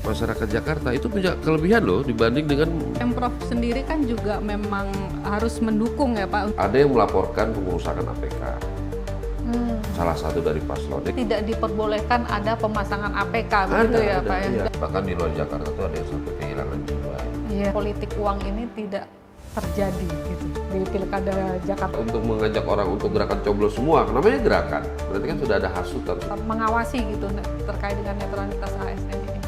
masyarakat Jakarta itu punya kelebihan loh dibanding dengan Pemprov sendiri kan juga memang harus mendukung ya Pak. ada yang melaporkan pengurusakan APK. Salah satu dari paslon. Tidak diperbolehkan ada pemasangan APK begitu ya Pak ya. Iya. Bahkan di luar Jakarta tuh ada yang sampai kehilangan jiwa. Iya. Politik uang ini tidak terjadi gitu di Pilkada Jakarta. Untuk mengajak orang untuk gerakan coblos semua, namanya gerakan. Berarti kan sudah ada hasutan. Mengawasi gitu terkait dengan netralitas ASN ini.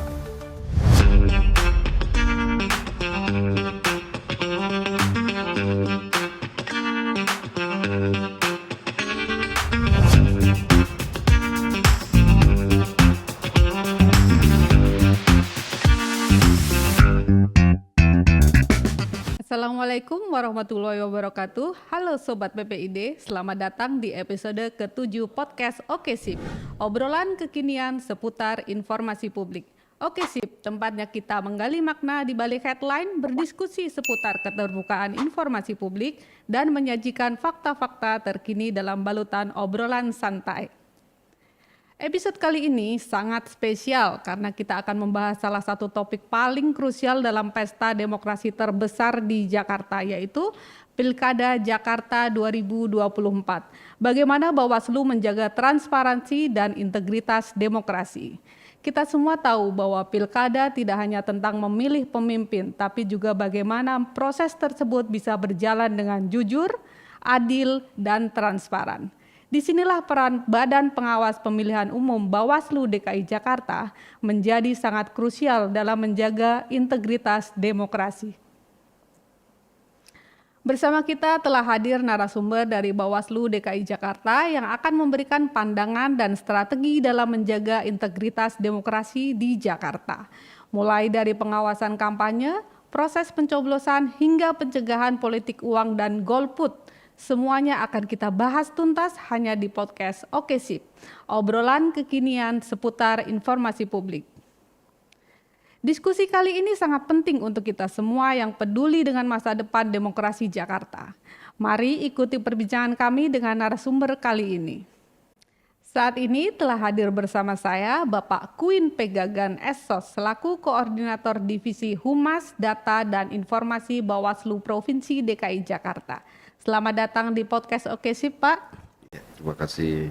Assalamualaikum warahmatullahi wabarakatuh. Halo Sobat PPID, selamat datang di episode ke-7 podcast Oke Sip. Obrolan kekinian seputar informasi publik. Oke Sip, tempatnya kita menggali makna di balik headline, berdiskusi seputar keterbukaan informasi publik, dan menyajikan fakta-fakta terkini dalam balutan obrolan santai. Episode kali ini sangat spesial karena kita akan membahas salah satu topik paling krusial dalam pesta demokrasi terbesar di Jakarta, yaitu Pilkada Jakarta 2024. Bagaimana Bawaslu menjaga transparansi dan integritas demokrasi. Kita semua tahu bahwa pilkada tidak hanya tentang memilih pemimpin, tapi juga bagaimana proses tersebut bisa berjalan dengan jujur, adil, dan transparan. Disinilah peran Badan Pengawas Pemilihan Umum Bawaslu DKI Jakarta menjadi sangat krusial dalam menjaga integritas demokrasi. Bersama kita telah hadir narasumber dari Bawaslu DKI Jakarta yang akan memberikan pandangan dan strategi dalam menjaga integritas demokrasi di Jakarta. Mulai dari pengawasan kampanye, proses pencoblosan hingga pencegahan politik uang dan golput. Semuanya akan kita bahas tuntas hanya di podcast Oke Sip, obrolan kekinian seputar informasi publik. Diskusi kali ini sangat penting untuk kita semua yang peduli dengan masa depan demokrasi Jakarta. Mari ikuti perbincangan kami dengan narasumber kali ini. Saat ini telah hadir bersama saya Bapak Kuin Pegagan Essos selaku Koordinator Divisi Humas, Data, dan Informasi Bawaslu Provinsi DKI Jakarta. Selamat datang di podcast Oke Sip, Pak. Ya, terima kasih.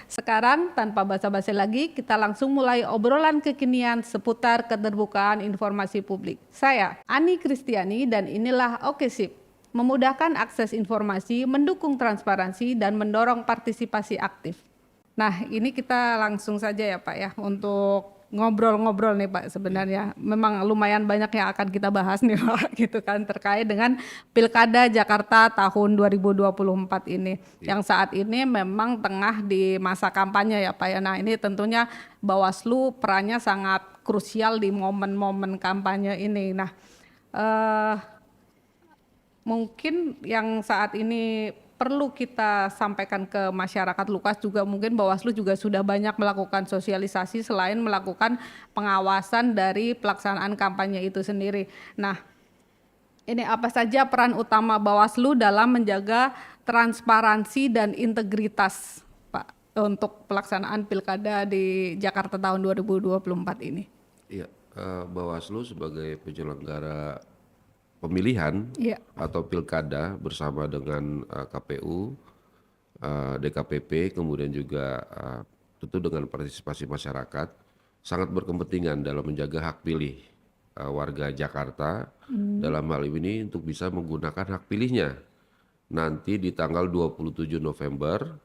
Sekarang tanpa basa-basi lagi, kita langsung mulai obrolan kekinian seputar keterbukaan informasi publik. Saya Ani Kristiani dan inilah Oke Sip. Memudahkan akses informasi, mendukung transparansi, dan mendorong partisipasi aktif. Nah, ini kita langsung saja ya Pak ya untuk ngobrol-ngobrol nih Pak. Sebenarnya memang lumayan banyak yang akan kita bahas nih Pak gitu kan terkait dengan Pilkada Jakarta tahun 2024 ini yang saat ini memang tengah di masa kampanye ya Pak ya. Nah, ini tentunya Bawaslu perannya sangat krusial di momen-momen kampanye ini. Nah, mungkin yang saat ini perlu kita sampaikan ke masyarakat luas juga mungkin Bawaslu juga sudah banyak melakukan sosialisasi selain melakukan pengawasan dari pelaksanaan kampanye itu sendiri. Nah, ini apa saja peran utama Bawaslu dalam menjaga transparansi dan integritas Pak untuk pelaksanaan pilkada di Jakarta tahun 2024 ini? Iya, Bawaslu sebagai penyelenggara pemilihan atau pilkada bersama dengan KPU, DKPP, kemudian juga tentu dengan partisipasi masyarakat sangat berkepentingan dalam menjaga hak pilih warga Jakarta dalam hal ini untuk bisa menggunakan hak pilihnya nanti di tanggal 27 November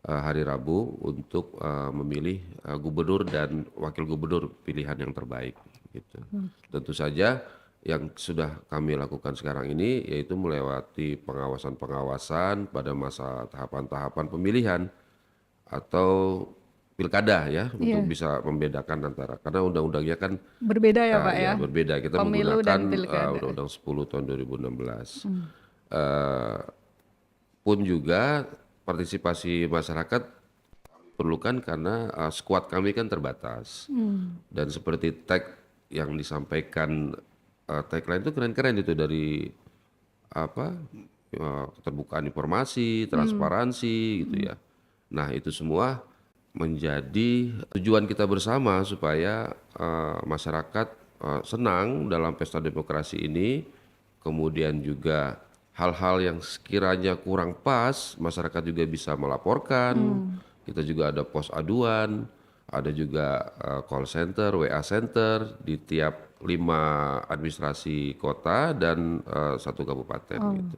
hari Rabu untuk memilih gubernur dan wakil gubernur pilihan yang terbaik gitu. Tentu saja yang sudah kami lakukan sekarang ini yaitu melewati pengawasan-pengawasan pada masa tahapan-tahapan pemilihan atau pilkada ya untuk bisa membedakan antara karena undang-undangnya kan berbeda ya Pak ya. Berbeda kita Pemilu menggunakan Undang-Undang 10 tahun 2016. Pun juga partisipasi masyarakat perlukan karena squad kami kan terbatas dan seperti tag yang disampaikan tagline itu keren-keren itu dari keterbukaan informasi, transparansi gitu ya. Nah, itu semua menjadi tujuan kita bersama supaya masyarakat senang dalam pesta demokrasi ini, kemudian juga hal-hal yang sekiranya kurang pas, masyarakat juga bisa melaporkan. Kita juga ada pos aduan, ada juga call center, WA center di tiap 5 administrasi kota dan 1 kabupaten gitu.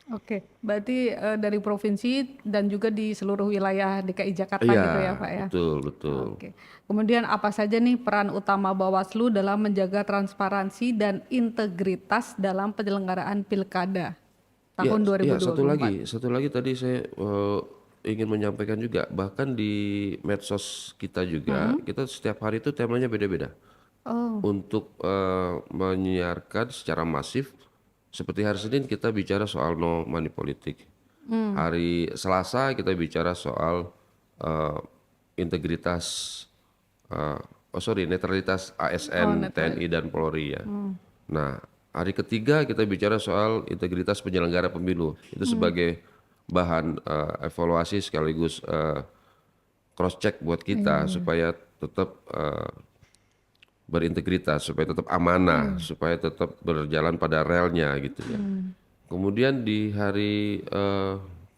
Oke, berarti dari provinsi dan juga di seluruh wilayah DKI Jakarta Iya, gitu ya Pak ya? betul. Oke. Kemudian apa saja nih peran utama Bawaslu dalam menjaga transparansi dan integritas dalam penyelenggaraan Pilkada tahun 2024? Satu lagi tadi saya ingin menyampaikan juga, bahkan di medsos kita juga, kita setiap hari itu temanya beda-beda. Untuk menyiarkan secara masif, seperti hari Senin kita bicara soal no money politik. Hari Selasa kita bicara soal integritas, netralitas ASN, TNI dan Polri ya. Nah, hari ketiga kita bicara soal integritas penyelenggara pemilu. Itu sebagai bahan evaluasi sekaligus cross check buat kita supaya tetap berintegritas, supaya tetap amanah, supaya tetap berjalan pada relnya gitu ya. Kemudian di hari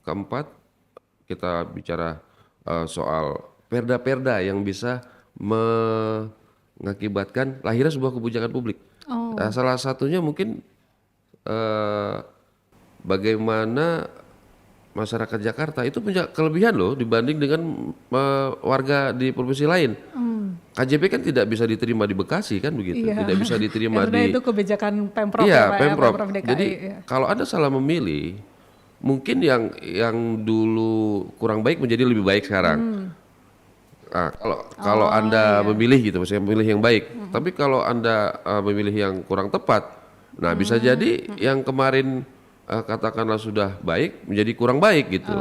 keempat kita bicara soal perda-perda yang bisa mengakibatkan lahirnya sebuah kebijakan publik. Nah, salah satunya mungkin bagaimana masyarakat Jakarta itu punya kelebihan loh dibanding dengan warga di provinsi lain. KJP kan tidak bisa diterima di Bekasi kan begitu, tidak bisa diterima di. Itu kebijakan Pemprov ya, Pak, Pemprov. DKI. Jadi kalau Anda salah memilih, mungkin yang dulu kurang baik menjadi lebih baik sekarang. Nah, kalau Anda memilih gitu, maksudnya memilih yang baik. Tapi kalau Anda memilih yang kurang tepat, nah bisa jadi yang kemarin katakanlah sudah baik menjadi kurang baik gitu.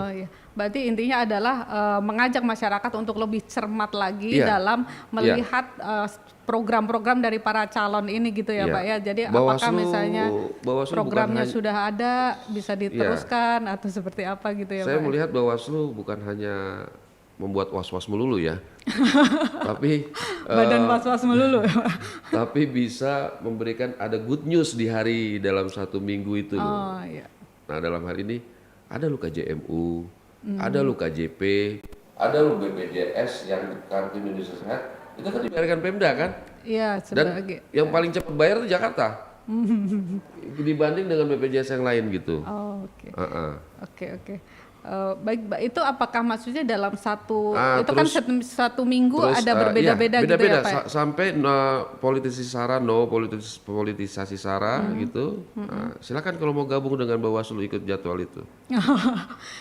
Berarti intinya adalah mengajak masyarakat untuk lebih cermat lagi dalam melihat program-program dari para calon ini gitu ya Pak ya. Jadi apakah misalnya programnya sudah ada bisa diteruskan atau seperti apa gitu ya Pak? Saya melihat Bawaslu bukan hanya membuat was-was melulu ya, tapi badan was-was melulu. Tapi bisa memberikan ada good news di hari dalam 1 minggu itu loh. Nah dalam hal ini ada lu KJMU, ada lu KJP, ada lu BPJS yang Kartu Indonesia Sehat, itu kan dibayarkan Pemda kan? Iya. Dan yang paling cepat bayar itu Jakarta dibanding dengan BPJS yang lain gitu. Oke. Baik, itu apakah maksudnya dalam satu itu terus, kan satu minggu terus, ada berbeda-beda gitu ya Pak? Sampai politisasi SARA gitu. Silakan kalau mau gabung dengan Bawaslu ikut jadwal itu.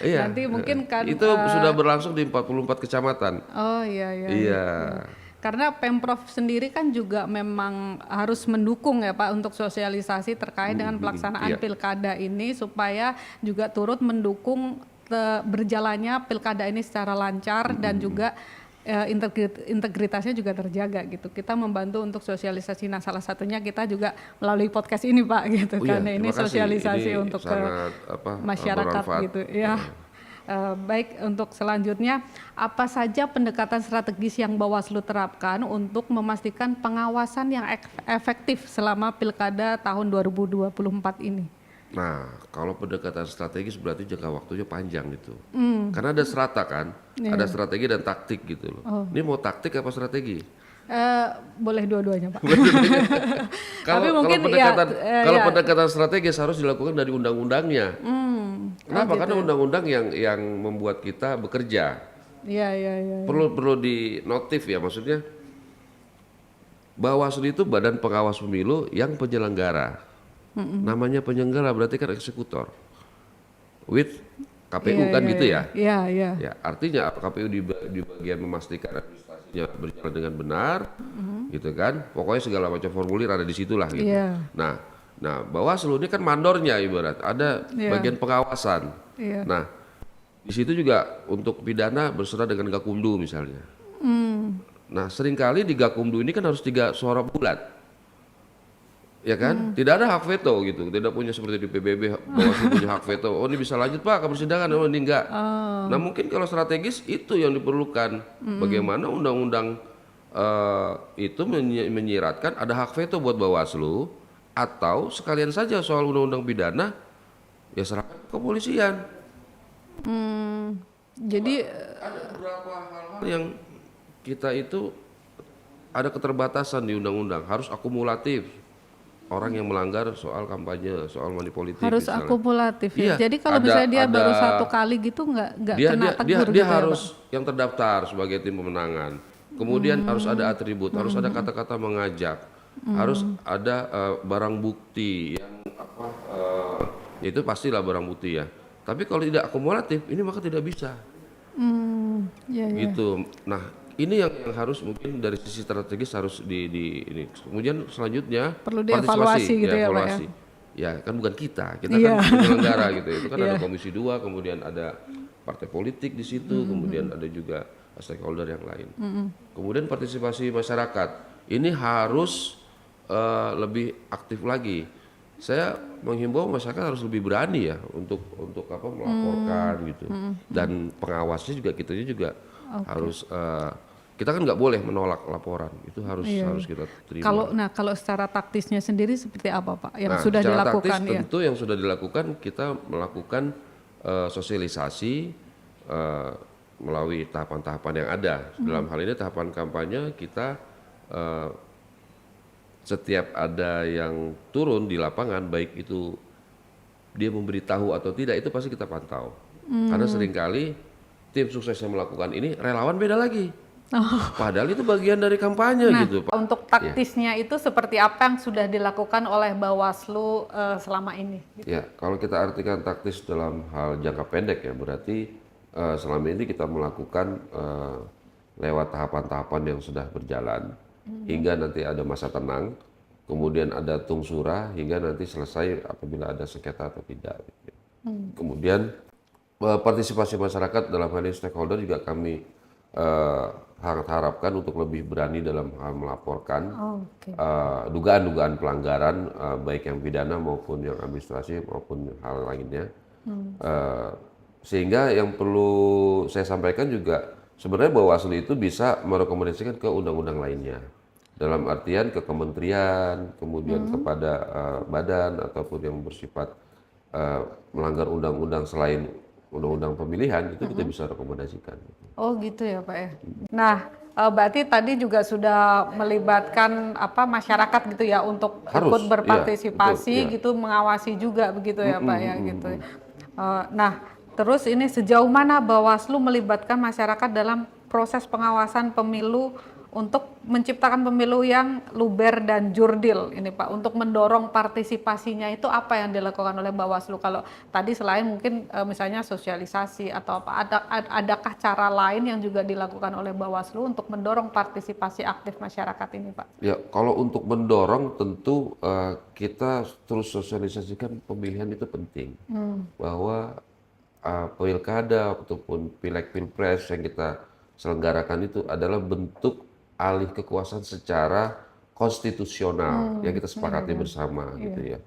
Nanti mungkin kan itu sudah berlangsung di 44 kecamatan. Iya. Karena Pemprov sendiri kan juga memang harus mendukung ya Pak untuk sosialisasi terkait dengan pelaksanaan pilkada ini supaya juga turut mendukung berjalannya pilkada ini secara lancar dan juga integritasnya juga terjaga gitu. Kita membantu untuk sosialisasi. Nah, salah satunya kita juga melalui podcast ini Pak gitu karena ini sosialisasi ini untuk sangat, masyarakat gitu ya. Baik, untuk selanjutnya apa saja pendekatan strategis yang Bawaslu terapkan untuk memastikan pengawasan yang efektif selama pilkada tahun 2024 ini? Nah, kalau pendekatan strategis berarti jangka waktunya panjang gitu. Karena ada strata kan, ada strategi dan taktik gitu loh. Ini mau taktik apa strategi? Boleh dua-duanya Pak. Kalau pendekatan strategis harus dilakukan dari undang-undangnya. Kenapa? Karena undang-undang yang membuat kita bekerja. Iya. Perlu dinotif ya, maksudnya Bawaslu itu badan pengawas pemilu yang penyelenggara. Namanya penyelenggara berarti kan eksekutor. With KPU kan gitu ya. Iya. Ya, artinya KPU di bagian memastikan administrasinya berjalan dengan benar, gitu kan. Pokoknya segala macam formulir ada di situlah gitu. Nah, Bawaslu ini kan mandornya ibarat, ada bagian pengawasan. Nah, di situ juga untuk pidana berserah dengan Gakumdu misalnya. Nah, seringkali di Gakumdu ini kan harus 3 suara bulat. ya kan? Tidak ada hak veto gitu, tidak punya seperti di PBB Bawaslu punya hak veto. Oh ini bisa lanjut Pak ke persidangan, oh ini enggak. Nah mungkin kalau strategis itu yang diperlukan. Bagaimana undang-undang itu menyiratkan ada hak veto buat Bawaslu, atau sekalian saja soal undang-undang pidana ya serahkan ke kepolisian. Jadi Ada beberapa hal-hal yang kita itu ada keterbatasan di undang-undang, harus akumulatif. Orang yang melanggar soal kampanye, soal money politik harus misalnya. akumulatif ya. Iya, Jadi kalau misalnya dia baru 1 kali gitu nggak kena tegur dia gitu ya, harus Pak? yang terdaftar sebagai tim pemenangan. Kemudian harus ada atribut, harus ada kata-kata mengajak, harus ada barang bukti yang itu pastilah barang bukti ya. Tapi kalau tidak akumulatif, ini maka tidak bisa. Ya, ya. Gitu. Nah, ini yang harus mungkin dari sisi strategis harus di ini. Kemudian selanjutnya Perlu dievaluasi gitu ya, Pak ya? Ya, kan bukan kita kan Iya. penyelenggara gitu. Itu kan Iya. ada Komisi 2, kemudian ada partai politik di situ, kemudian ada juga stakeholder yang lain. Kemudian partisipasi masyarakat. Ini harus lebih aktif lagi. Saya menghimbau masyarakat harus lebih berani ya untuk melaporkan gitu. Dan pengawasnya juga juga harus kita kan nggak boleh menolak laporan, itu harus kita terima. Kalau secara taktisnya sendiri seperti apa Pak yang Nah, sudah secara dilakukan taktis, ya? tentu yang sudah dilakukan kita melakukan sosialisasi melalui tahapan-tahapan yang ada. Dalam hal ini tahapan kampanye kita setiap ada yang turun di lapangan, baik itu dia memberitahu atau tidak, itu pasti kita pantau. Karena seringkali tim sukses yang melakukan ini relawan beda lagi. Padahal itu bagian dari kampanye gitu Pak. Untuk taktisnya itu seperti apa yang sudah dilakukan oleh Bawaslu selama ini? Ya, kalau kita artikan taktis dalam hal jangka pendek ya, berarti selama ini kita melakukan lewat tahapan-tahapan yang sudah berjalan hingga nanti ada masa tenang, kemudian ada tungsura hingga nanti selesai apabila ada sengketa atau tidak. Kemudian partisipasi masyarakat dalam hal ini stakeholder juga kami harapkan untuk lebih berani dalam hal melaporkan dugaan-dugaan pelanggaran baik yang pidana maupun yang administrasi maupun hal lainnya. Sehingga yang perlu saya sampaikan juga sebenarnya Bawaslu itu bisa merekomendasikan ke undang-undang lainnya. Dalam artian ke kementerian, kemudian kepada badan ataupun yang bersifat melanggar undang-undang selain undang-undang pemilihan, itu kita bisa rekomendasikan. Oh gitu ya Pak ya. Nah, berarti tadi juga sudah melibatkan masyarakat gitu ya untuk ikut berpartisipasi gitu, mengawasi juga begitu ya Pak ya gitu. Nah, terus ini sejauh mana Bawaslu melibatkan masyarakat dalam proses pengawasan pemilu untuk menciptakan pemilu yang luber dan jurdil ini Pak, untuk mendorong partisipasinya itu apa yang dilakukan oleh Bawaslu? Kalau tadi selain mungkin misalnya sosialisasi atau apa, adakah cara lain yang juga dilakukan oleh Bawaslu untuk mendorong partisipasi aktif masyarakat ini Pak? Ya, kalau untuk mendorong tentu kita terus sosialisasikan pemilihan itu penting. Bahwa pilkada ataupun pileg pilpres yang kita selenggarakan itu adalah bentuk alih kekuasaan secara konstitusional yang kita sepakati bersama gitu ya.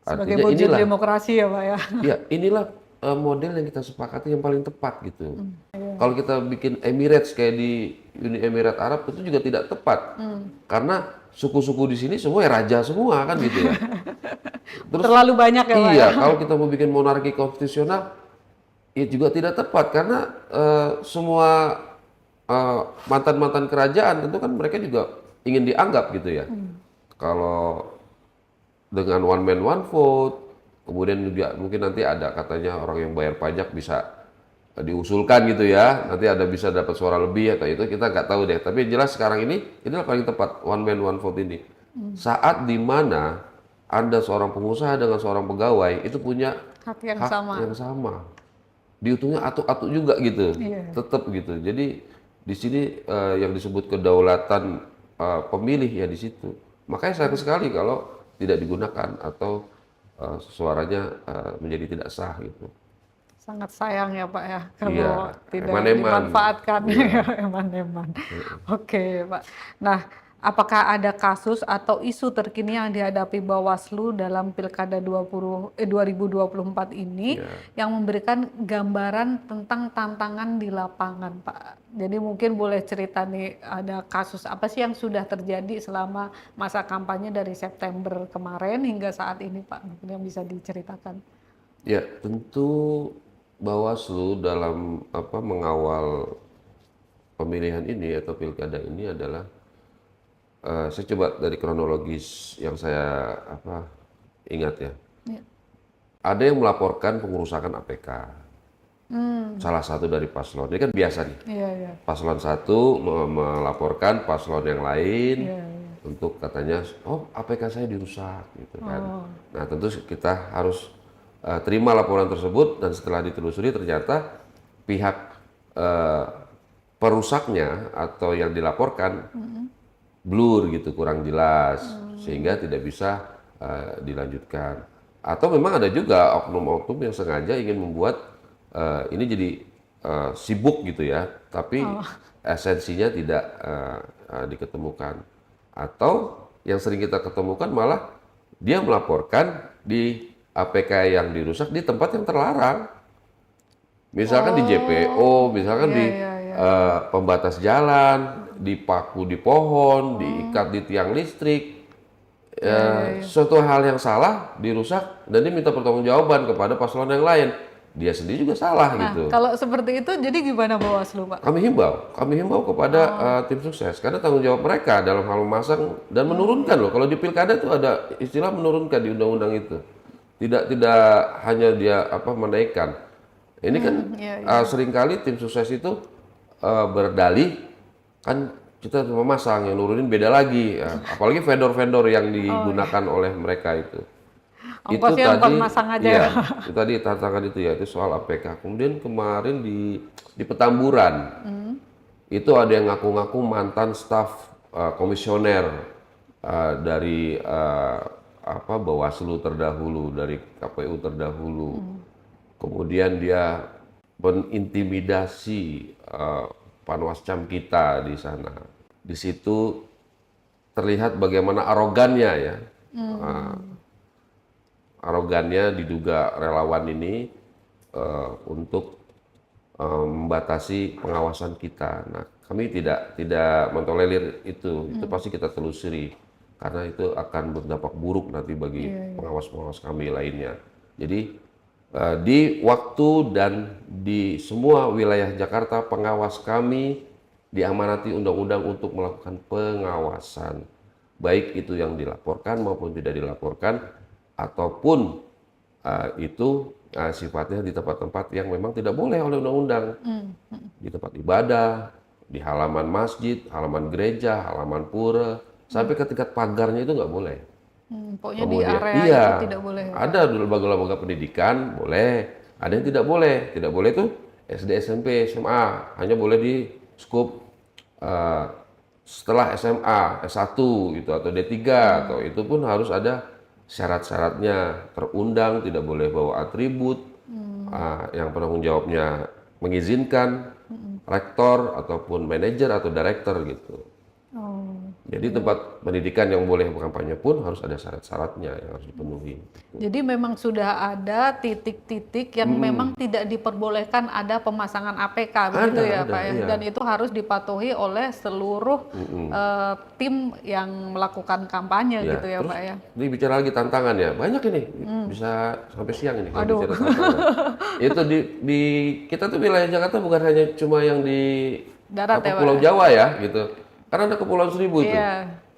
Sebagai wujud demokrasi ya Pak ya. Ya, inilah model yang kita sepakati yang paling tepat gitu. Kalau kita bikin Emirates kayak di Uni Emirat Arab itu juga tidak tepat. Karena suku-suku di sini semua ya raja semua kan gitu ya. Terus, terlalu banyak ya Pak. Iya, kalau kita mau bikin monarki konstitusional ya juga tidak tepat karena semua mantan-mantan kerajaan tentu kan mereka juga ingin dianggap gitu ya. Kalau dengan one man one vote, kemudian juga mungkin nanti ada katanya orang yang bayar pajak bisa diusulkan gitu ya, nanti ada bisa dapat suara lebih atau itu kita nggak tahu deh. Tapi jelas sekarang inilah paling tepat one man one vote ini. Saat dimana Anda seorang pengusaha dengan seorang pegawai itu punya hak yang sama. Dihitungnya atuk-atuk juga gitu, tetap gitu. Jadi di sini yang disebut kedaulatan pemilih ya di situ. Makanya sayang sekali kalau tidak digunakan atau suaranya menjadi tidak sah gitu. Sangat sayang ya Pak ya kalau tidak eman-eman. dimanfaatkan eman-eman. Oke Pak. Nah, apakah ada kasus atau isu terkini yang dihadapi Bawaslu dalam Pilkada 2024 ini yang memberikan gambaran tentang tantangan di lapangan, Pak. Jadi mungkin boleh cerita nih, ada kasus apa sih yang sudah terjadi selama masa kampanye dari September kemarin hingga saat ini, Pak, mungkin yang bisa diceritakan. Ya, tentu Bawaslu dalam mengawal pemilihan ini atau pilkada ini adalah saya coba dari kronologis yang saya ingat ya. Ada yang melaporkan pengerusakan APK. Salah satu dari paslon. Ini kan biasa nih. Paslon satu melaporkan paslon yang lain untuk katanya, oh APK saya dirusak gitu kan. Nah tentu kita harus terima laporan tersebut dan setelah ditelusuri ternyata pihak perusaknya atau yang dilaporkan blur gitu, kurang jelas sehingga tidak bisa dilanjutkan. Atau memang ada juga oknum-oknum yang sengaja ingin membuat ini jadi sibuk gitu ya, tapi esensinya tidak diketemukan. Atau yang sering kita ketemukan malah dia melaporkan di APK yang dirusak di tempat yang terlarang. Misalkan di JPO, misalkan di pembatas jalan, dipaku di pohon, diikat di tiang listrik. Suatu hal yang salah, dirusak, dan dia minta pertanggungjawaban kepada paslon yang lain. Dia sendiri juga salah gitu. Kalau seperti itu, jadi gimana Bawaslu, Pak? Kami himbau kepada tim sukses, karena tanggung jawab mereka dalam hal memasang dan menurunkan loh. Kalau di pilkada tuh ada istilah menurunkan di undang-undang itu. Tidak hanya dia menaikkan. Ini kan seringkali tim sukses itu berdalih kan kita memasang, yang nurunin beda lagi ya. Apalagi vendor-vendor yang digunakan oleh mereka itu. Ongkosnya itu tadi masang aja. Iya, itu tadi tantangan itu ya, itu soal APK. Kemudian kemarin di Petamburan itu ada yang ngaku-ngaku mantan staf komisioner dari Bawaslu terdahulu, dari KPU terdahulu. Kemudian dia mengintimidasi panwascam kita di sana. Di situ terlihat bagaimana arogannya ya. Arogannya diduga relawan ini untuk membatasi pengawasan kita. Nah, kami tidak mentolerir itu. Itu pasti kita telusuri karena itu akan berdampak buruk nanti bagi pengawas-pengawas kami lainnya. Jadi di waktu dan di semua wilayah Jakarta, pengawas kami diamanati undang-undang untuk melakukan pengawasan, baik itu yang dilaporkan maupun tidak dilaporkan, ataupun itu sifatnya di tempat-tempat yang memang tidak boleh oleh undang-undang, di tempat ibadah, di halaman masjid, halaman gereja, halaman pura, sampai ke tingkat pagarnya itu nggak boleh. Pokoknya kemudian, di area itu tidak boleh. Ada lembaga-lembaga pendidikan boleh, ada yang tidak boleh. Tidak boleh itu SD, SMP, SMA, hanya boleh di skup setelah SMA, S1 gitu atau D3 atau itu pun harus ada syarat-syaratnya, terundang, tidak boleh bawa atribut, yang penanggung jawabnya mengizinkan, rektor ataupun manajer atau direktur gitu. Jadi tempat pendidikan yang boleh berkampanye pun harus ada syarat-syaratnya yang harus dipenuhi. Jadi memang sudah ada titik-titik yang memang tidak diperbolehkan ada pemasangan APK begitu ya Pak ya. Dan itu harus dipatuhi oleh seluruh tim yang melakukan kampanye gitu ya Pak ya. Ini bicara lagi tantangan ya, banyak ini bisa sampai siang ini kalau bicara tantangan. Itu di kita tuh wilayah Jakarta bukan hanya cuma yang di darat ya, Pulau Jawa ya gitu. Karena ada Kepulauan Seribu itu,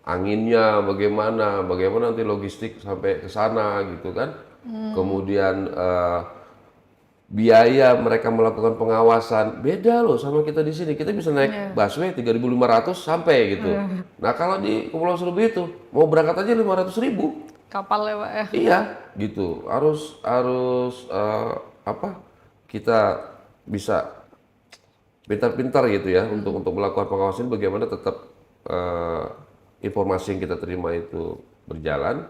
anginnya bagaimana nanti logistik sampai ke sana gitu kan. Kemudian biaya mereka melakukan pengawasan beda loh sama kita di sini. Kita bisa naik busway 3.500 sampai gitu. Nah kalau di Kepulauan Seribu itu mau berangkat aja 500.000 kapal ya Pak ya. Iya gitu, harus kita bisa pintar-pintar gitu ya untuk melakukan pengawasan bagaimana tetap informasi yang kita terima itu berjalan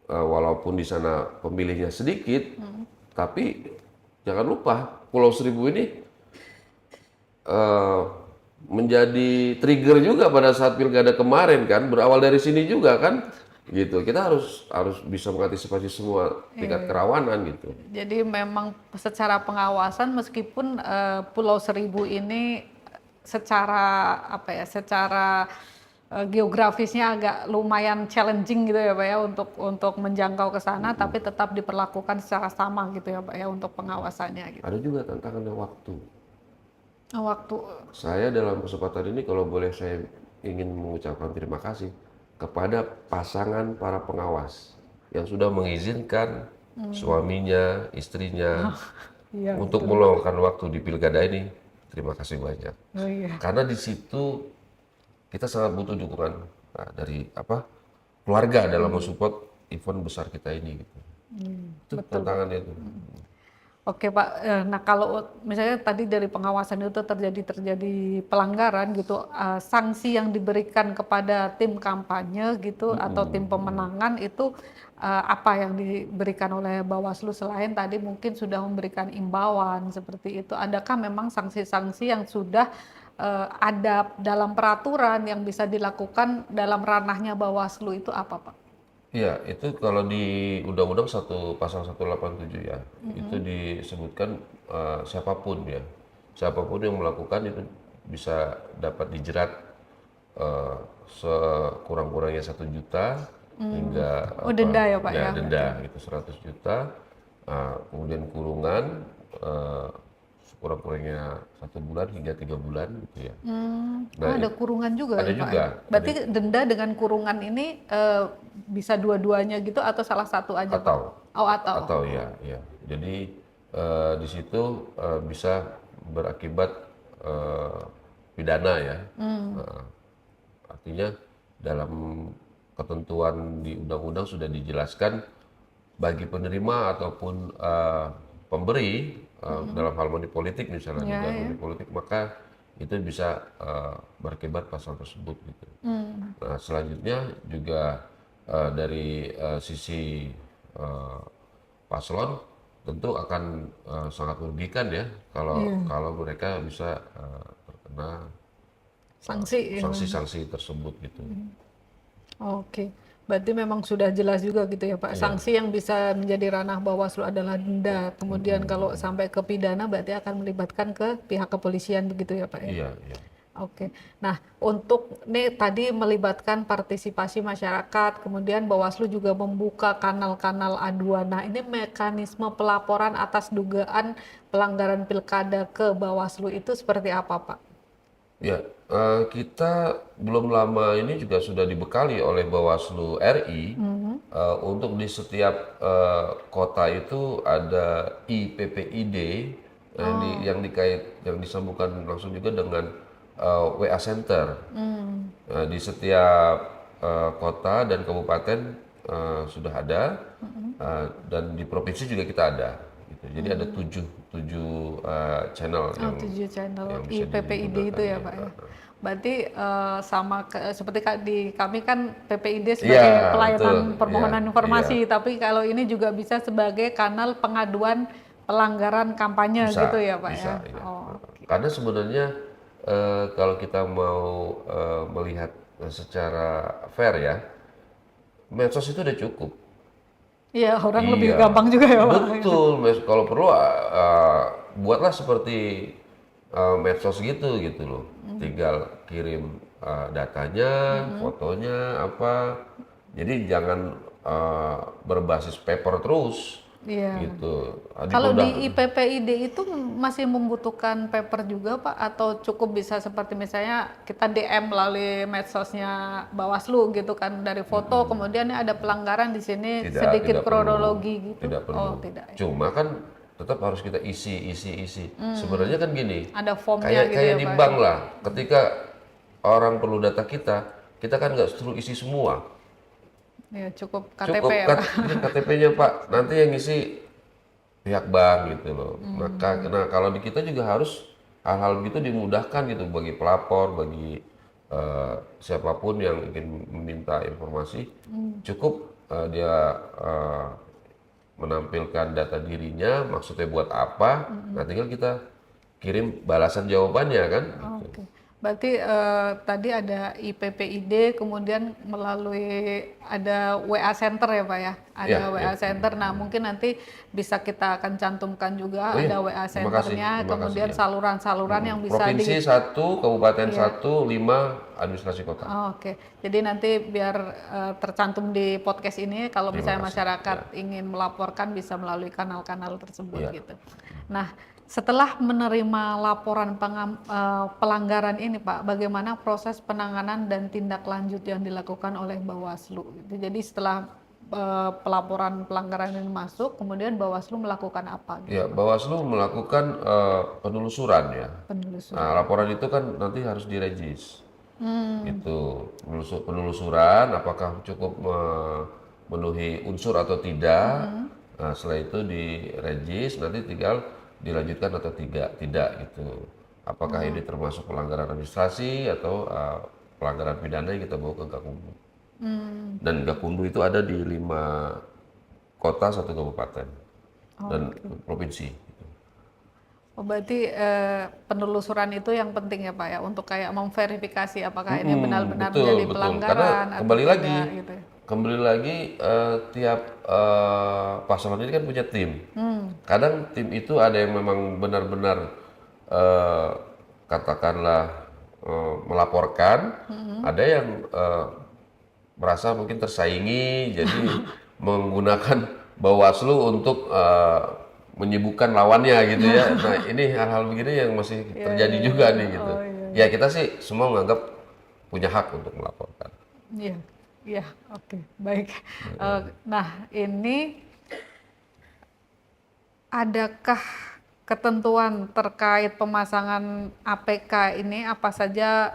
walaupun di sana pemilihnya sedikit, tapi jangan lupa Pulau Seribu ini menjadi trigger juga pada saat pilkada kemarin kan, berawal dari sini juga kan, gitu. Kita harus bisa mengantisipasi semua tingkat kerawanan gitu. Jadi memang secara pengawasan meskipun Pulau Seribu ini secara apa ya, secara geografisnya agak lumayan challenging gitu ya Pak ya untuk menjangkau ke sana, tapi tetap diperlakukan secara sama gitu ya Pak ya untuk pengawasannya gitu. Ada juga tantangannya waktu. Waktu. Saya dalam kesempatan ini kalau boleh saya ingin mengucapkan terima kasih kepada pasangan para pengawas yang sudah mengizinkan suaminya, istrinya Iya, untuk meluangkan waktu di pilkada ini. Terima kasih banyak. oh iya. Karena di situ kita sangat butuh dukungan dari keluarga dalam mensupport event besar kita ini. Gitu. Itu tantangannya itu. Oke Pak, nah kalau misalnya tadi dari pengawasan itu terjadi pelanggaran gitu, sanksi yang diberikan kepada tim kampanye gitu atau tim pemenangan itu apa yang diberikan oleh Bawaslu selain tadi mungkin sudah memberikan imbauan seperti itu? Adakah memang sanksi-sanksi yang sudah ada dalam peraturan yang bisa dilakukan dalam ranahnya Bawaslu itu apa Pak? Iya, itu kalau di Undang-Undang pasal 187 ya, itu disebutkan siapapun ya, siapapun yang melakukan itu bisa dapat dijerat sekurang-kurangnya 1 juta hingga Denda ya Pak ya? denda gitu 100 juta, kemudian kurungan sekurang-kurangnya 1 bulan hingga 3 bulan gitu ya. Nah, Ada kurungan juga ada ya Pak juga. ya? Berarti denda dengan kurungan ini bisa dua-duanya gitu atau salah satu aja Pak? Atau ya. Jadi di situ bisa berakibat pidana ya. Artinya dalam ketentuan di undang-undang sudah dijelaskan bagi penerima ataupun pemberi dalam hal money politik misalnya dugaan money politik, maka itu bisa berakibat pasal tersebut gitu. Nah, selanjutnya juga dari sisi paslon tentu akan sangat merugikan ya kalau mereka bisa terkena sanksi-sanksi tersebut gitu. Oke, berarti memang sudah jelas juga gitu ya Pak. Sanksi yang bisa menjadi ranah Bawaslu adalah denda. Kemudian kalau sampai ke pidana berarti akan melibatkan ke pihak kepolisian begitu ya Pak ya? Iya. Oke, nah untuk nih tadi melibatkan partisipasi masyarakat, kemudian Bawaslu juga membuka kanal-kanal aduan. Nah ini mekanisme pelaporan atas dugaan pelanggaran pilkada ke Bawaslu itu seperti apa Pak? Ya, kita belum lama ini juga sudah dibekali oleh Bawaslu RI untuk di setiap kota itu ada IPPID yang disambungkan langsung juga dengan WA Center. Di setiap kota dan kabupaten sudah ada, dan di provinsi juga kita ada. Gitu. Jadi ada tujuh channel yang 7 channel yang bisa IPPID itu ya Pak ya. Berarti seperti di kami kan PPID sebagai Iya, pelayanan betul. permohonan Iya, informasi, tapi kalau ini juga bisa sebagai kanal pengaduan pelanggaran kampanye Bisa, gitu ya Pak bisa, ya. iya. Oh. Karena sebenarnya kalau kita mau melihat secara fair ya, medsos itu udah cukup. Iya, orang lebih Iya, gampang juga ya Pak. betul. Kalau perlu buatlah seperti medsos gitu loh. Tinggal kirim datanya, fotonya apa. Jadi jangan berbasis paper terus. Iya. Gitu. Kalau di IPPID itu masih membutuhkan paper juga Pak, atau cukup bisa seperti misalnya kita DM melalui medsosnya Bawaslu gitu kan, dari foto kemudian ada pelanggaran di sini sedikit kronologi gitu. Tidak perlu. Oh, tidak. Cuma kan tetap harus kita isi. Sebenarnya kan gini. Ada formnya gitu kayak ya di Pak. bank lah. Ketika orang perlu data kita kan nggak suruh isi semua. Ya, cukup KTP Cukup ya Pak. KTP-nya Pak. Nanti yang ngisi pihak bank gitu loh. Nah kalau di kita juga harus hal-hal begitu dimudahkan gitu bagi pelapor, bagi siapapun yang ingin meminta informasi, cukup dia menampilkan data dirinya, maksudnya buat apa, nah tinggal kita kirim balasan jawabannya kan. Oke. Berarti tadi ada IPPID, kemudian melalui ada WA Center ya Pak ya? Ada Ya, WA Center, nah mungkin nanti bisa kita akan cantumkan juga oh iya, ada WA terima kasih, Centernya, terima kasih kemudian ya. saluran-saluran yang bisa Provinsi 1, kabupaten Iya. 1, 5 administrasi kota. Oh, oke, jadi nanti biar tercantum di podcast ini, kalau Terima misalnya kasih. masyarakat Ya, ingin melaporkan bisa melalui kanal-kanal tersebut ya. gitu. Nah, setelah menerima laporan pelanggaran ini Pak, bagaimana proses penanganan dan tindak lanjut yang dilakukan oleh Bawaslu? Gitu. Jadi setelah pelaporan pelanggaran ini masuk, kemudian Bawaslu melakukan apa gitu Ya, Pak? Bawaslu melakukan penelusuran ya. Nah, Penelusuran. laporan itu kan nanti harus direjis. Itu penelusuran apakah cukup memenuhi unsur atau tidak. Nah, setelah itu direjis, nanti tinggal dilanjutkan atau tidak gitu. Apakah ini termasuk pelanggaran administrasi atau pelanggaran pidana yang kita bawa ke Gakumdu. Dan Gakumdu itu ada di 5 kota, 1 kabupaten dan provinsi. Oh, berarti penelusuran itu yang penting ya Pak ya, untuk kayak memverifikasi apakah ini benar-benar Betul, menjadi betul. Karena pelanggaran atau kembali lagi, tidak gitu ya. tiap paslon ini kan punya tim. Kadang tim itu ada yang memang benar-benar eh, katakanlah melaporkan, ada yang merasa mungkin tersaingi, jadi menggunakan Bawaslu untuk menyibukkan lawannya gitu ya. Nah ini hal-hal begini yang masih terjadi juga nih gitu. Ya kita sih semua menganggap punya hak untuk melaporkan. Iya, iya, oke, baik. Nah, ini adakah ketentuan terkait pemasangan APK ini apa saja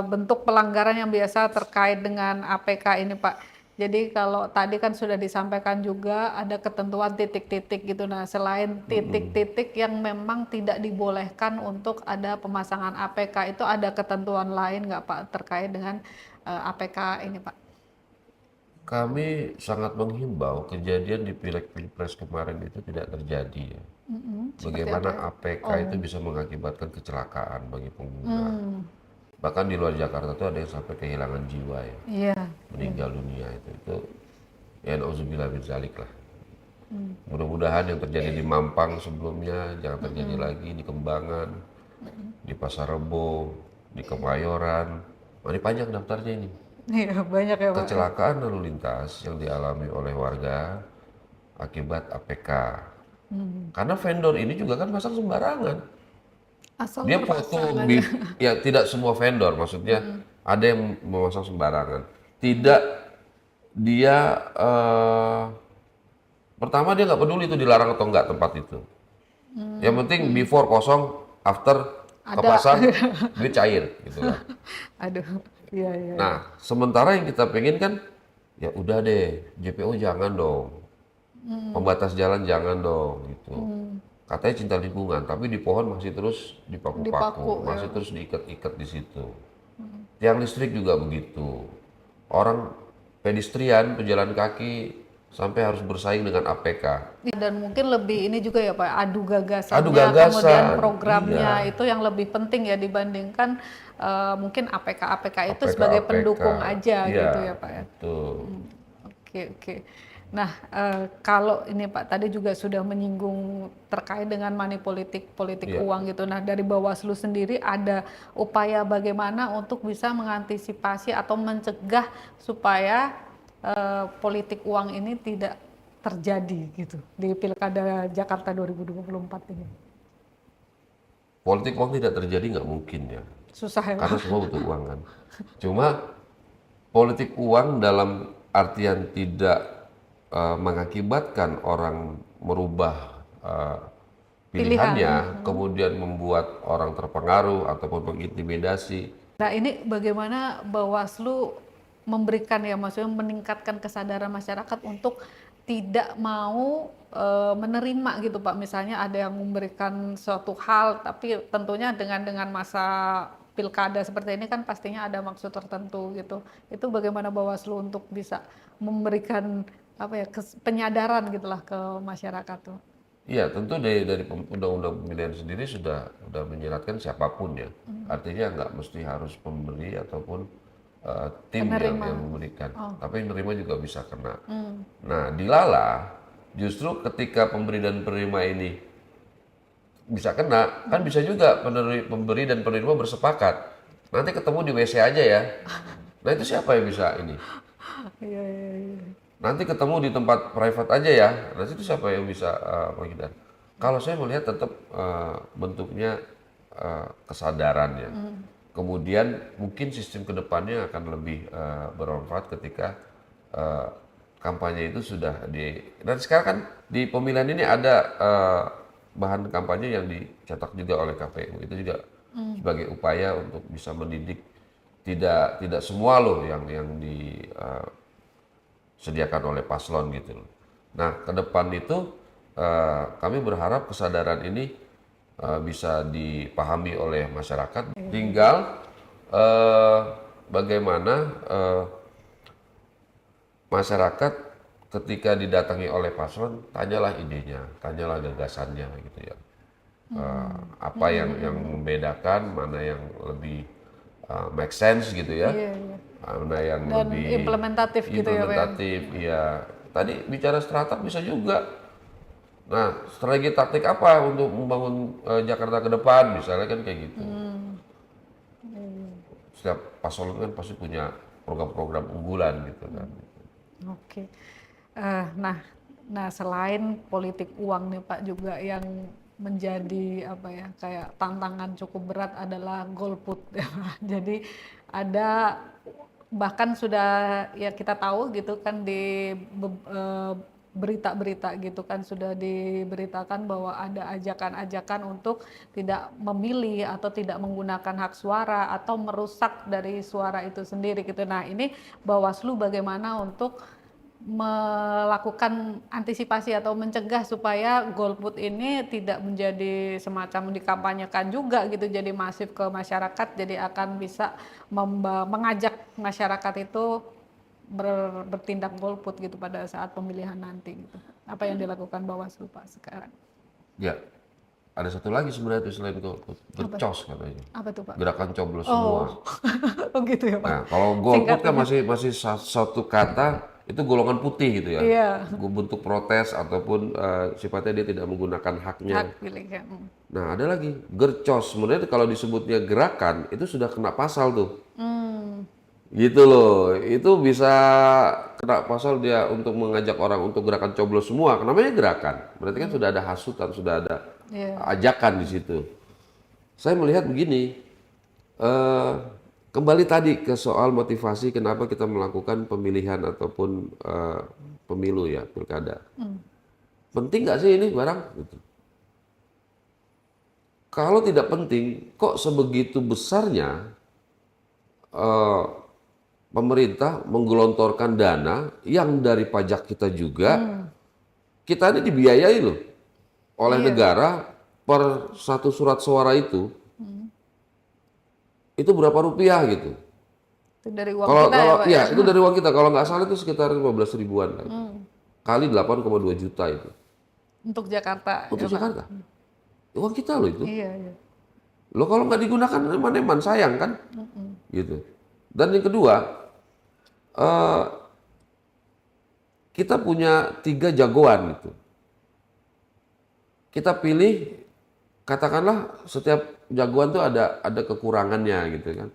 bentuk pelanggaran yang biasa terkait dengan APK ini Pak? Jadi kalau tadi kan sudah disampaikan juga ada ketentuan titik-titik gitu. Nah, selain titik-titik yang memang tidak dibolehkan untuk ada pemasangan APK, itu ada ketentuan lain nggak Pak terkait dengan APK ini Pak? Kami sangat menghimbau kejadian di Pileg Pilpres kemarin itu tidak terjadi ya. Seperti apa Bagaimana ya? APK Oh, itu bisa mengakibatkan kecelakaan bagi pengguna. Bahkan di luar Jakarta itu ada yang sampai kehilangan jiwa ya, iya. meninggal dunia itu ya nauzubillah min zalik lah. Mudah-mudahan yang terjadi di Mampang sebelumnya jangan terjadi lagi di Kembangan, di Pasar Rebo, di Kemayoran. Nah, ini panjang daftarnya ini. Iya, banyak ya Pak. Kecelakaan lalu lintas yang dialami oleh warga akibat APK. Karena vendor ini juga kan pasang sembarangan. Asal Dia terpasang foto, aja. ya tidak semua vendor, maksudnya ada yang memasang sembarangan. Tidak, dia pertama dia nggak peduli itu dilarang atau enggak tempat itu. Yang penting before kosong, after Ada. kepasang, duit cair gitu kan. Aduh, iya, iya. Nah, sementara yang kita pengen kan, ya udah deh, JPO jangan dong, pembatas jalan jangan dong, gitu. Katanya cinta lingkungan, tapi di pohon masih terus Dipaku, dipaku-paku, masih terus diikat-ikat di situ. Tiang listrik juga begitu. Orang pedestrian, pejalan kaki, sampai harus bersaing dengan APK. Dan mungkin lebih ini juga ya Pak, adu gagasannya, Adu gagasan, kemudian programnya iya. itu yang lebih penting ya dibandingkan mungkin APK-APK itu APK, sebagai APK, pendukung aja iya, gitu ya Pak ya. betul. Oke, oke. Nah, kalau ini Pak tadi juga sudah menyinggung terkait dengan money politik Iya. uang gitu. Nah, dari Bawaslu sendiri ada upaya bagaimana untuk bisa mengantisipasi atau mencegah supaya politik uang ini tidak terjadi gitu di Pilkada Jakarta 2024 ini. Politik uang tidak terjadi nggak mungkin ya, Susah ya karena Pak? semua butuh uang kan. Cuma politik uang dalam artian tidak mengakibatkan orang merubah pilihannya, kemudian membuat orang terpengaruh ataupun mengintimidasi. Nah ini bagaimana Bawaslu memberikan ya maksudnya meningkatkan kesadaran masyarakat untuk tidak mau menerima gitu Pak, misalnya ada yang memberikan suatu hal tapi tentunya dengan masa pilkada seperti ini kan pastinya ada maksud tertentu gitu. Itu bagaimana Bawaslu untuk bisa memberikan apa ya penyadaran gitulah ke masyarakat tuh. Iya, tentu dari undang-undang pemilihan sendiri sudah menyeratkan siapapun ya. Artinya nggak mesti harus pemberi ataupun tim Penerima. yang memberikan. Tapi penerima juga bisa kena. Nah, dilala justru ketika pemberi dan penerima ini bisa kena, kan bisa juga pemberi dan penerima bersepakat. Nanti ketemu di WC aja ya. Nah, itu siapa yang bisa ini? Iya, iya, iya. Nanti ketemu di tempat private aja ya. Nah, itu siapa yang bisa menghindar? Kalau saya melihat tetap bentuknya kesadaran ya. Kemudian mungkin sistem kedepannya akan lebih bermanfaat ketika eh, kampanye itu sudah dan sekarang kan di pemilihan ini ada bahan kampanye yang dicetak juga oleh KPU. Itu juga sebagai upaya untuk bisa mendidik tidak semua loh yang disediakan oleh paslon gitu loh. Nah, ke depan itu kami berharap kesadaran ini bisa dipahami oleh masyarakat. Tinggal bagaimana masyarakat ketika didatangi oleh paslon, tanyalah idenya, tanyalah gagasannya gitu ya. Apa yang membedakan, mana yang lebih make sense gitu ya. Iya, iya. Mana yang Dan lebih implementatif gitu ya, Pak. implementatif, iya. Tadi bicara startup bisa juga. Nah, strategi taktik apa untuk membangun Jakarta ke depan, misalnya kan kayak gitu. Setiap paslon kan pasti punya program-program unggulan gitu kan. Oke. Nah, selain politik uang nih Pak, juga yang menjadi apa ya, kayak tantangan cukup berat adalah golput ya Pak. Jadi ada, bahkan sudah ya kita tahu gitu kan di berita-berita gitu kan sudah diberitakan bahwa ada ajakan-ajakan untuk tidak memilih atau tidak menggunakan hak suara atau merusak dari suara itu sendiri gitu. Nah, ini Bawaslu bagaimana untuk melakukan antisipasi atau mencegah supaya golput ini tidak menjadi semacam dikampanyekan juga gitu, jadi masif ke masyarakat, jadi akan bisa mengajak masyarakat itu bertindak golput gitu pada saat pemilihan nanti gitu. Apa yang dilakukan Bawaslu Pak sekarang? Ya, ada satu lagi sebenarnya itu selain golput, gercos katanya. Apa tuh Pak? Gerakan coblos semua. Oh gitu ya Pak. Nah, kalau golput kan masih satu kata itu golongan putih gitu ya. Iya. Bentuk protes ataupun sifatnya dia tidak menggunakan haknya. Hak pilih ya. Nah, ada lagi gercos. Sebenarnya kalau disebutnya gerakan itu sudah kena pasal tuh. Gitu loh. Itu bisa kena pasal dia untuk mengajak orang untuk gerakan coblos semua. Namanya gerakan. Berarti kan sudah ada hasutan, sudah ada ajakan di situ. Saya melihat begini. Kembali tadi ke soal motivasi kenapa kita melakukan pemilihan ataupun pemilu ya, pilkada. Penting nggak sih ini barang? Gitu. Kalau tidak penting, kok sebegitu besarnya pemerintah menggelontorkan dana yang dari pajak kita juga, kita ini dibiayai loh oleh negara per satu surat suara itu berapa rupiah gitu. Itu dari uang Kalau kita ya Pak? ya, itu dari uang kita. Kalau nggak salah itu sekitar 15 ribuan kan. Kali 8,2 juta itu. Untuk Jakarta. Untuk ya, Jakarta. Uang kita loh itu. Iya, iya. Loh kalau nggak digunakan eman-eman sayang kan. Gitu. Dan yang kedua, kita punya 3 jagoan gitu. Kita pilih, katakanlah setiap jagoan tuh ada kekurangannya gitu kan.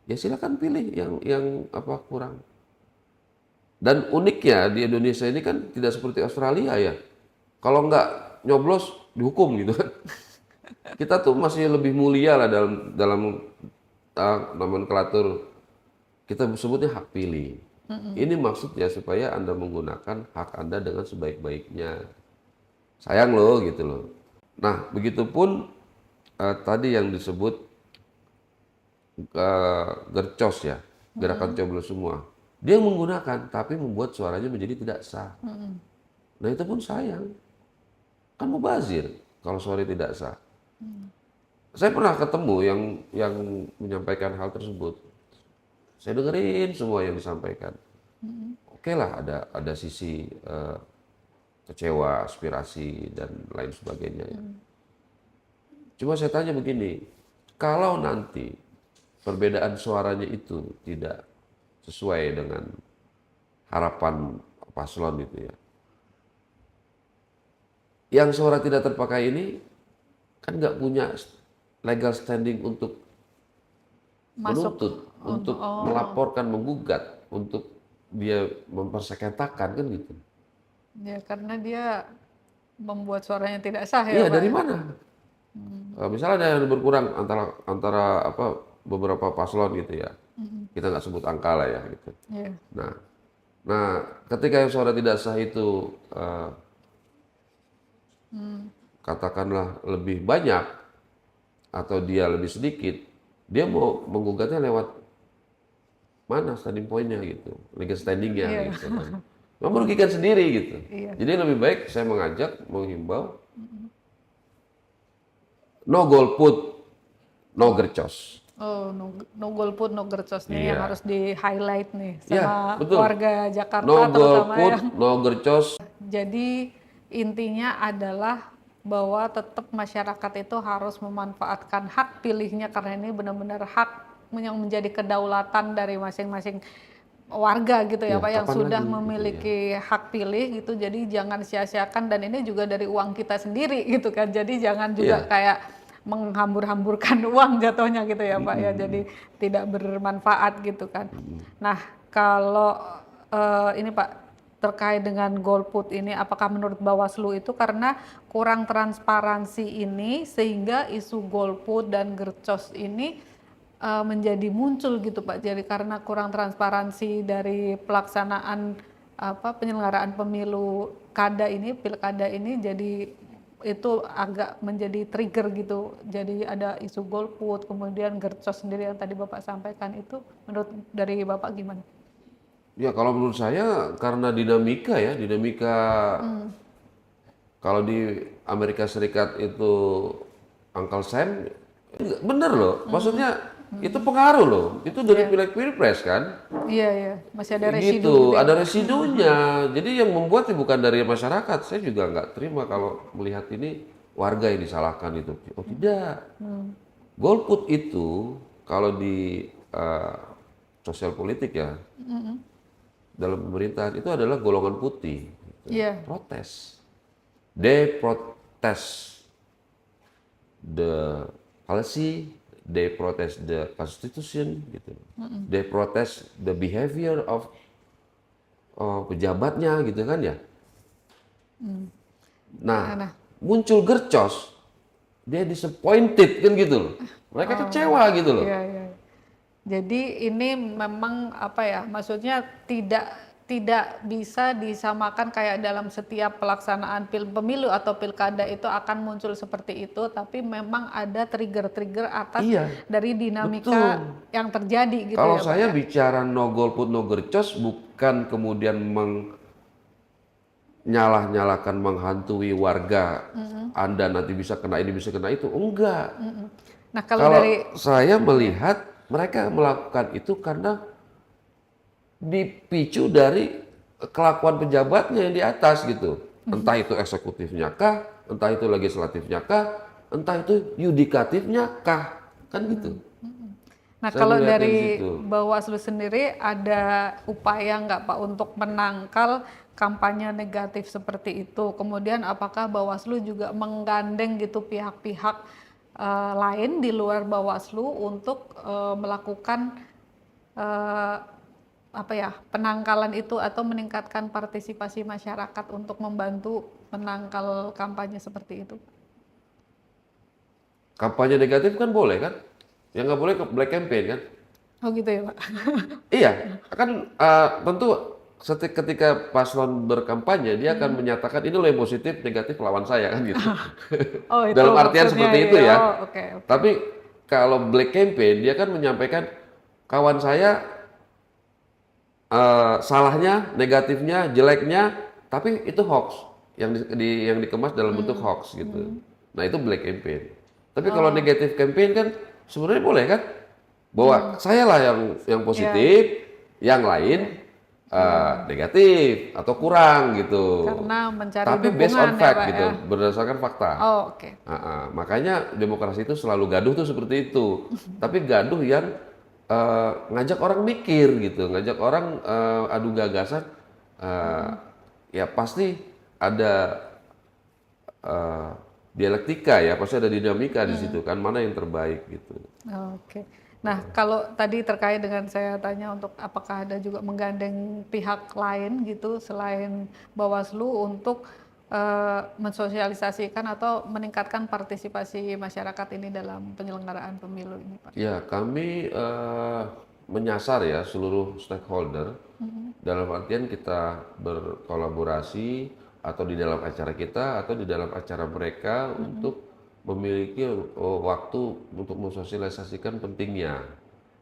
Ya silakan pilih yang apa kurang. Dan uniknya di Indonesia ini kan tidak seperti Australia ya. Kalau nggak nyoblos dihukum gitu kan. Kita tuh masih lebih mulia lah dalam nomenklatur. Kita sebutnya hak pilih. Ini maksudnya supaya Anda menggunakan hak Anda dengan sebaik-baiknya. Sayang loh gitu loh. Nah, begitupun tadi yang disebut gercos ya, gerakan coblos semua. Dia menggunakan, tapi membuat suaranya menjadi tidak sah. Nah itu pun sayang. Kan mubazir kalau suara tidak sah. Saya pernah ketemu yang menyampaikan hal tersebut. Saya dengerin semua yang disampaikan. Oke lah, ada sisi kecewa, aspirasi dan lain sebagainya ya. Cuma saya tanya begini, kalau nanti perbedaan suaranya itu tidak sesuai dengan harapan paslon itu ya, yang suara tidak terpakai ini kan nggak punya legal standing untuk menuntut, untuk melaporkan, menggugat, untuk dia mempersengketakan kan gitu. Ya karena dia membuat suaranya tidak sah ya Iya, Pak. dari mana? Misalnya ada yang berkurang antara beberapa paslon gitu ya. Kita nggak sebut angka lah ya gitu. Yeah. Nah, ketika yang suara tidak sah itu katakanlah lebih banyak atau dia lebih sedikit, dia mau menggugatnya lewat mana standing point-nya gitu, legal standing-nya gitu kan. Merugikan sendiri gitu. Jadi lebih baik saya menghimbau no golput, no gercos. Oh, no golput, no gercos nih yang harus di-highlight nih sama betul. warga Jakarta no terutama golput, no gercos. Jadi intinya adalah bahwa tetap masyarakat itu harus memanfaatkan hak pilihnya karena ini benar-benar hak yang menjadi kedaulatan dari masing-masing warga gitu ya Pak yang sudah memiliki hak pilih gitu. Jadi jangan sia-siakan dan ini juga dari uang kita sendiri gitu kan. Jadi jangan juga kayak menghambur-hamburkan uang jatuhnya gitu ya Pak ya. Jadi tidak bermanfaat gitu kan. Nah, kalau ini Pak terkait dengan golput ini, apakah menurut Bawaslu itu karena kurang transparansi ini sehingga isu golput dan gercos ini menjadi muncul gitu Pak. Jadi karena kurang transparansi dari pelaksanaan penyelenggaraan pemilu pilkada ini jadi itu agak menjadi trigger gitu. Jadi ada isu golput, kemudian gercos sendiri yang tadi Bapak sampaikan itu menurut dari Bapak gimana? Ya kalau menurut saya karena dinamika kalau di Amerika Serikat itu Uncle Sam bener loh, maksudnya itu pengaruh loh, itu dari pilek-pilpres kan? Iya, masih ada residu. Gitu, ada residunya. Jadi yang membuat bukan dari masyarakat. Saya juga nggak terima kalau melihat ini warga yang disalahkan itu. Oh tidak, golput itu kalau di sosial politik ya. Dalam pemerintahan itu adalah golongan putih, protes. They protest the policy, they protest the constitution, gitu. They protest the behavior of pejabatnya, gitu kan ya. Nah, muncul gercos, dia disappointed kan gitu loh. Mereka kecewa gitu loh. Iya. Jadi ini memang maksudnya tidak bisa disamakan kayak dalam setiap pelaksanaan pemilu atau pilkada itu akan muncul seperti itu, tapi memang ada trigger-trigger atas dari dinamika yang terjadi gitu. Kalau saya bicara no golput no gercos bukan kemudian menghantui warga, Anda nanti bisa kena ini bisa kena itu, enggak. Nah, kalau saya melihat mereka melakukan itu karena dipicu dari kelakuan pejabatnya yang di atas gitu. Entah itu eksekutifnya kah, entah itu legislatifnya kah, entah itu yudikatifnya kah, kan gitu. Nah, kalau dari Bawaslu sendiri ada upaya nggak Pak untuk menangkal kampanye negatif seperti itu? Kemudian apakah Bawaslu juga menggandeng gitu pihak-pihak lain di luar Bawaslu untuk melakukan penangkalan itu atau meningkatkan partisipasi masyarakat untuk membantu menangkal kampanye seperti itu? Kampanye negatif kan boleh kan? Yang nggak boleh black campaign kan? Oh gitu ya Pak? Iya, kan tentu ketika paslon berkampanye dia akan menyatakan ini loh yang positif, negatif lawan saya kan gitu. Oh, itu dalam artian seperti itu ya. Okay. Tapi kalau black campaign dia kan menyampaikan kawan saya salahnya, negatifnya, jeleknya, tapi itu hoax yang dikemas dalam bentuk hoax gitu. Nah itu black campaign. Tapi kalau negatif campaign kan sebenarnya boleh kan? Bahwa saya lah yang positif, yang lain negatif atau kurang gitu. Karena mencari Tapi dukungan based on fact Pak gitu, ya. berdasarkan fakta. Oh, oke. Makanya demokrasi itu selalu gaduh tuh seperti itu. Tapi gaduh yang ngajak orang mikir gitu, ngajak orang adu gagasan. Ya pasti ada dialektika ya, pasti ada dinamika di situ kan, mana yang terbaik gitu. Oke. Nah, kalau tadi terkait dengan saya tanya untuk apakah ada juga menggandeng pihak lain gitu selain Bawaslu untuk mensosialisasikan atau meningkatkan partisipasi masyarakat ini dalam penyelenggaraan pemilu ini, Pak? Ya, kami menyasar ya seluruh stakeholder, dalam artian kita berkolaborasi atau di dalam acara kita atau di dalam acara mereka untuk memiliki waktu untuk mensosialisasikan pentingnya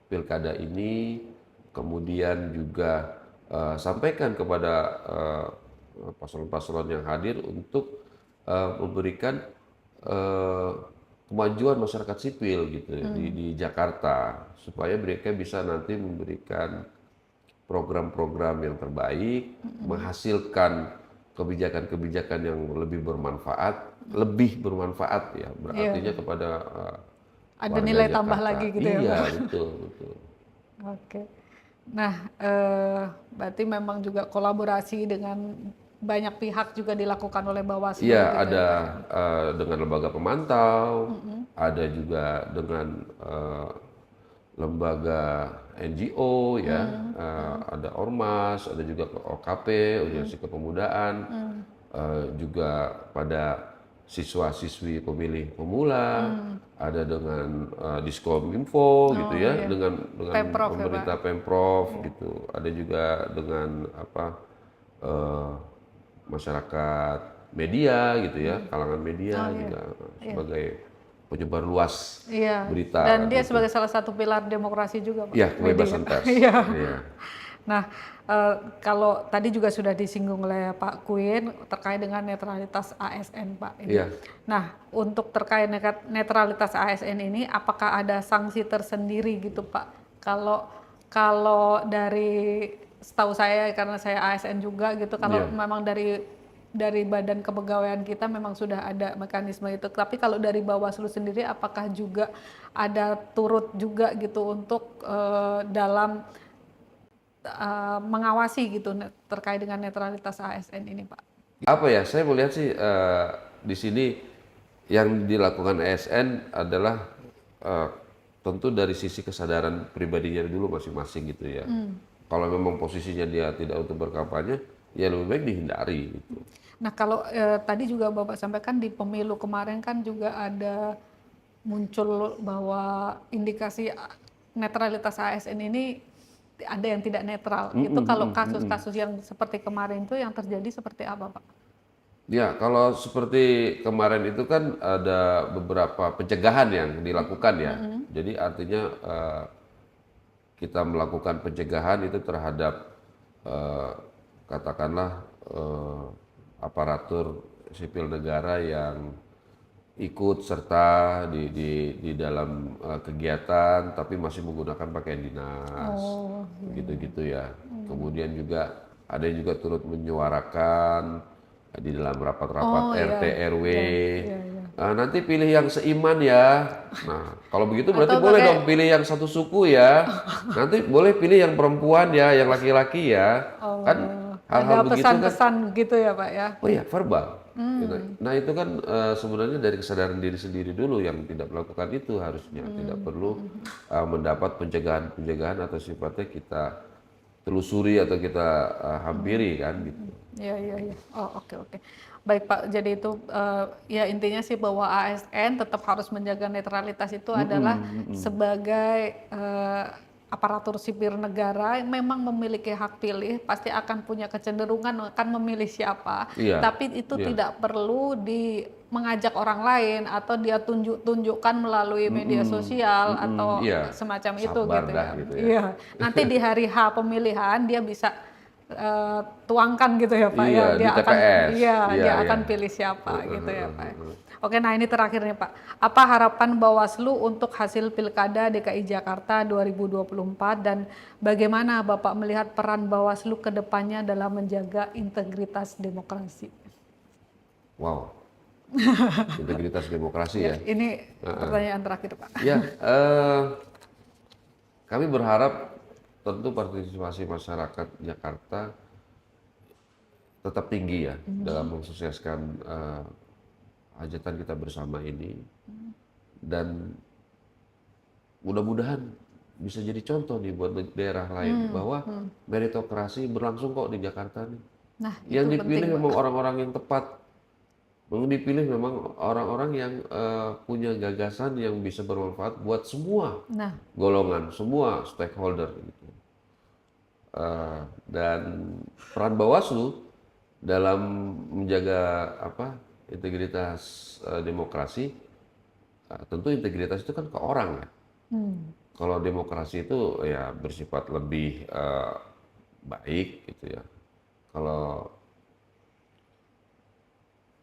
pilkada ini, kemudian juga sampaikan kepada paslon-paslon yang hadir untuk memberikan kemajuan masyarakat sipil gitu di Jakarta, supaya mereka bisa nanti memberikan program-program yang terbaik, menghasilkan kebijakan-kebijakan yang lebih bermanfaat ya, berartinya kepada ada warga nilai Jakarta. tambah lagi gitu ya, Iya, Pak? betul. Oke. Nah, berarti memang juga kolaborasi dengan banyak pihak juga dilakukan oleh Bawaslu Iya, gitu ada ya, Pak? dengan lembaga pemantau, ada juga dengan lembaga NGO ya, ada Ormas, ada juga OKP, Organisasi Kepemudaan, juga pada siswa-siswi pemilih pemula, ada dengan Diskominfo gitu ya, dengan Pemprov ya, pemerintah Pemprov gitu, ada juga dengan masyarakat media gitu ya, kalangan media juga sebagai penyebar luas berita. Dan dia gitu. sebagai salah satu pilar demokrasi juga, Pak. Ya, kebebasan pers. Iya. Iya. Nah, kalau tadi juga sudah disinggung oleh Pak Kuin terkait dengan netralitas ASN, Pak. Iya. Nah, untuk terkait netralitas ASN ini, apakah ada sanksi tersendiri gitu, Pak? Kalau dari setahu saya, karena saya ASN juga gitu, kalau memang dari badan kepegawaian kita memang sudah ada mekanisme itu. Tapi kalau dari Bawaslu sendiri, apakah juga ada turut juga gitu untuk dalam mengawasi gitu terkait dengan netralitas ASN ini, Pak? Apa ya? Saya melihat sih di sini yang dilakukan ASN adalah tentu dari sisi kesadaran pribadinya dulu masing-masing gitu ya. Kalau memang posisinya dia tidak untuk berkampanye, ya lebih baik dihindari gitu. Nah, kalau tadi juga Bapak sampaikan di pemilu kemarin kan juga ada muncul bahwa indikasi netralitas ASN ini ada yang tidak netral. Itu kalau kasus-kasus yang seperti kemarin itu yang terjadi seperti apa, Pak? Ya, kalau seperti kemarin itu kan ada beberapa pencegahan yang dilakukan ya. Jadi artinya kita melakukan pencegahan itu terhadap katakanlah aparatur sipil negara yang ikut serta di dalam kegiatan tapi masih menggunakan pakaian dinas, gitu-gitu ya. Kemudian juga ada yang juga turut menyuarakan di dalam rapat-rapat RT RW. Nanti pilih yang seiman ya. Nah, kalau begitu berarti boleh dong pilih yang satu suku ya. Nanti boleh pilih yang perempuan ya, yang laki-laki ya. Kan hal-hal begitu kan. Ada pesan-pesan gitu ya, Pak ya? Oh iya, verbal. Nah itu kan sebenarnya dari kesadaran diri sendiri dulu yang tidak melakukan itu harusnya. Tidak perlu mendapat pencegahan atau sifatnya kita telusuri atau kita hampiri kan gitu. Iya. Oh, oke. Baik, Pak. Jadi itu ya intinya sih bahwa ASN tetap harus menjaga netralitas itu adalah sebagai aparatur sipil negara yang memang memiliki hak pilih, pasti akan punya kecenderungan akan memilih siapa. Tapi itu tidak perlu mengajak orang lain atau dia tunjukkan melalui media sosial atau semacam itu gitu ya. Iya. Nanti di hari H pemilihan dia bisa tuangkan gitu ya, Pak ya. Dia di TPS. dia akan pilih siapa gitu ya, Pak. Oke, nah ini terakhir nih Pak. Apa harapan Bawaslu untuk hasil Pilkada DKI Jakarta 2024 dan bagaimana Bapak melihat peran Bawaslu ke depannya dalam menjaga integritas demokrasi? Wow, integritas demokrasi ya. Ini pertanyaan terakhir Pak. Ya, kami berharap tentu partisipasi masyarakat Jakarta tetap tinggi ya dalam mensukseskan hajatan kita bersama ini, dan mudah-mudahan bisa jadi contoh nih buat daerah lain bahwa meritokrasi berlangsung kok di Jakarta nih. Nah, yang itu dipilih penting, memang Pak. orang-orang yang tepat, dipilih memang orang-orang yang punya gagasan yang bisa bermanfaat buat semua Nah, golongan, semua stakeholder gitu. Dan peran Bawaslu dalam menjaga integritas demokrasi, tentu integritas itu kan ke orang ya. Kalau demokrasi itu ya bersifat lebih baik gitu ya. Kalau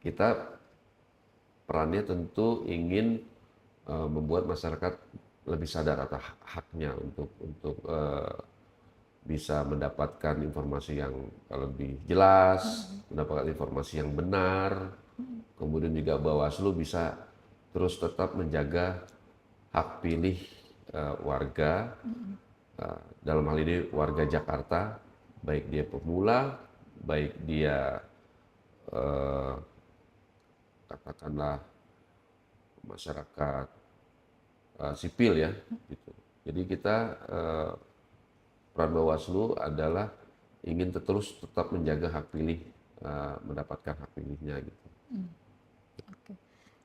kita perannya tentu ingin membuat masyarakat lebih sadar atas haknya untuk bisa mendapatkan informasi yang lebih jelas, mendapatkan informasi yang benar, kemudian juga Bawaslu bisa terus tetap menjaga hak pilih warga, dalam hal ini warga Jakarta, baik dia pemula, baik dia katakanlah masyarakat sipil ya, gitu. Jadi kita peran Bawaslu adalah ingin terus tetap menjaga hak pilih, mendapatkan hak pilihnya gitu. oke.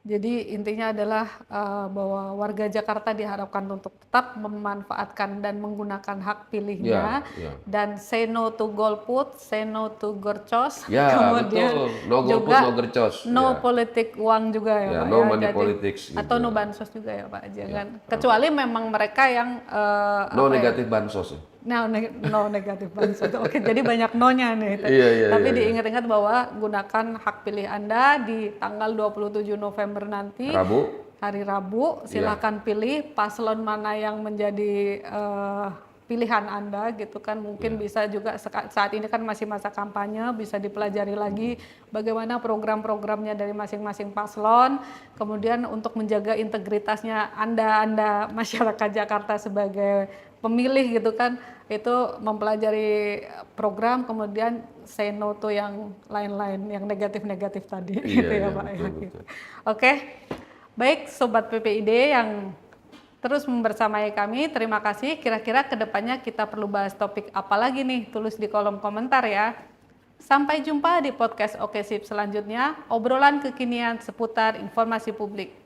Jadi intinya adalah bahwa warga Jakarta diharapkan untuk tetap memanfaatkan dan menggunakan hak pilihnya, dan say no to golput, say no to gercos, kemudian betul. No golput, juga no gercos. no politik uang juga ya Pak no ya. money Jadi, politics atau juga. no bansos juga ya Pak, jangan kecuali memang mereka yang no negatif bansos ya. No negatif bansos. Oke, jadi banyak no-nya nih. Tapi diingat-ingat bahwa gunakan hak pilih Anda di tanggal 27 November nanti. Hari Rabu, silahkan pilih paslon mana yang menjadi pilihan Anda gitu kan. Mungkin bisa juga saat ini kan masih masa kampanye, bisa dipelajari lagi bagaimana program-programnya dari masing-masing paslon. Kemudian untuk menjaga integritasnya Anda masyarakat Jakarta sebagai pemilih gitu kan, itu mempelajari program, kemudian say no to yang lain-lain, yang negatif-negatif tadi gitu ya Pak. Betul. Oke, baik Sobat PPID yang terus membersamai kami, terima kasih. Kira-kira kedepannya kita perlu bahas topik apa lagi nih, tulis di kolom komentar ya. Sampai jumpa di podcast Oke Sip selanjutnya, obrolan kekinian seputar informasi publik.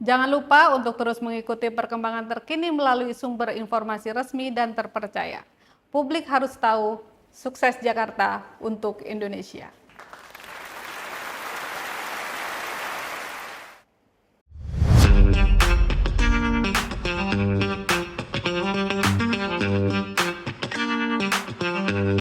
Jangan lupa untuk terus mengikuti perkembangan terkini melalui sumber informasi resmi dan terpercaya. Publik harus tahu, sukses Jakarta untuk Indonesia.